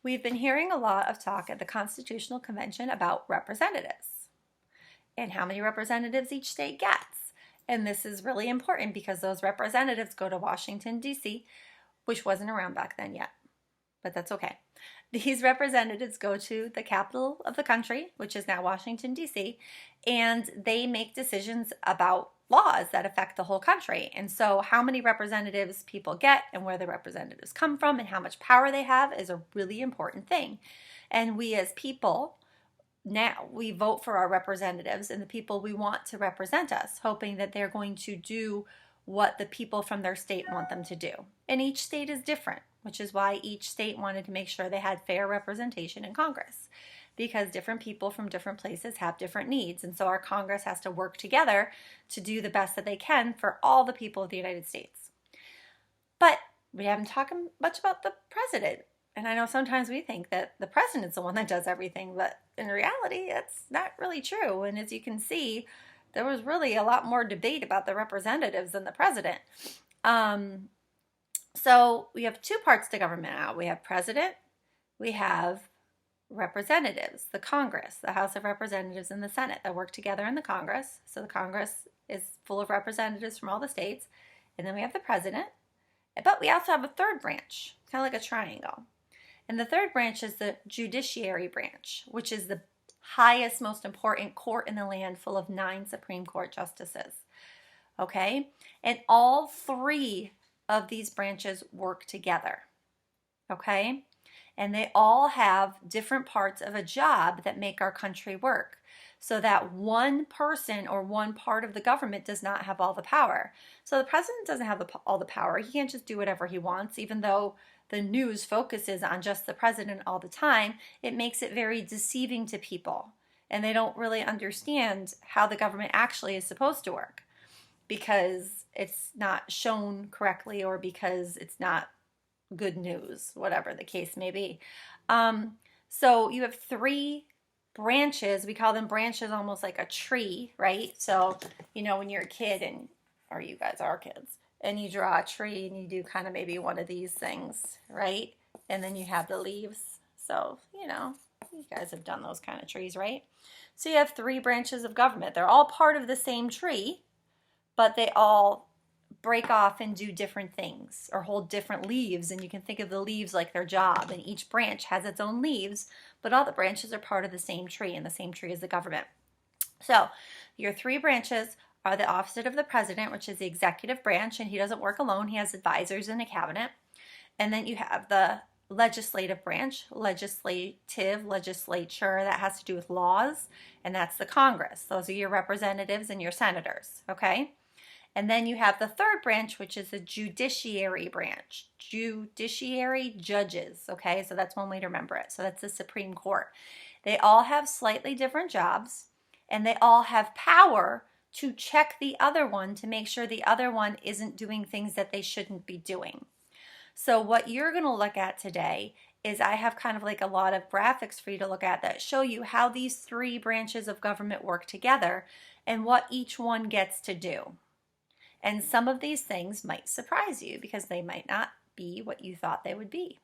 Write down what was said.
We've been hearing a lot of talk at the Constitutional Convention about representatives and how many representatives each state gets. And this is really important because those representatives go to Washington, D.C., which wasn't around back then yet, but that's okay. These representatives go to the capital of the country, which is now Washington, D.C., and they make decisions about laws that affect the whole country. And so how many representatives people get and where the representatives come from and how much power they have is a really important thing. And we as people, now we vote for our representatives and the people we want to represent us, hoping that they're going to do what the people from their state want them to do. And each state is different, which is why each state wanted to make sure they had fair representation in Congress, because different people from different places have different needs. And so our Congress has to work together to do the best that they can for all the people of the United States. But we haven't talked much about the president. And I know sometimes we think that the president's the one that does everything, but in reality, it's not really true. And as you can see, there was really a lot more debate about the representatives than the president. So we have two parts to government now. We have president, we have representatives, the Congress, the House of Representatives and the Senate that work together in the Congress. So the Congress is full of representatives from all the states. And then we have the president. But we also have a third branch, kind of like a triangle. And the third branch is the Judiciary Branch, which is the highest, most important court in the land, full of 9 Supreme Court justices. Okay? And all 3 of these branches work together. Okay? And they all have different parts of a job that make our country work, so that one person or one part of the government does not have all the power. So the president doesn't have all the power. He can't just do whatever he wants, even though the news focuses on just the president all the time. It makes it very deceiving to people, and they don't really understand how the government actually is supposed to work because it's not shown correctly or because it's not good news, whatever the case may be. So you have 3 branches. We call them branches, almost like a tree, right? So, you know, when you're a kid, or you guys are kids, and you draw a tree and you do kind of maybe one of these things, right? And then you have the leaves. So, you know, you guys have done those kind of trees, right? So you have 3 branches of government. They're all part of the same tree, but they all break off and do different things or hold different leaves. And you can think of the leaves like their job, and each branch has its own leaves, but all the branches are part of the same tree, and the same tree is the government. So your 3 branches are the office of the president, which is the executive branch, and he doesn't work alone. He has advisors in the cabinet. And then you have the legislative branch, legislature, that has to do with laws, and that's the Congress. Those are your representatives and your senators, okay? And then you have the third branch, which is the judiciary branch. Judiciary, judges, okay? So that's one way to remember it. So that's the Supreme Court. They all have slightly different jobs, and they all have power to check the other one to make sure the other one isn't doing things that they shouldn't be doing. So what you're going to look at today is I have kind of like a lot of graphics for you to look at that show you how these 3 branches of government work together and what each one gets to do. And some of these things might surprise you because they might not be what you thought they would be.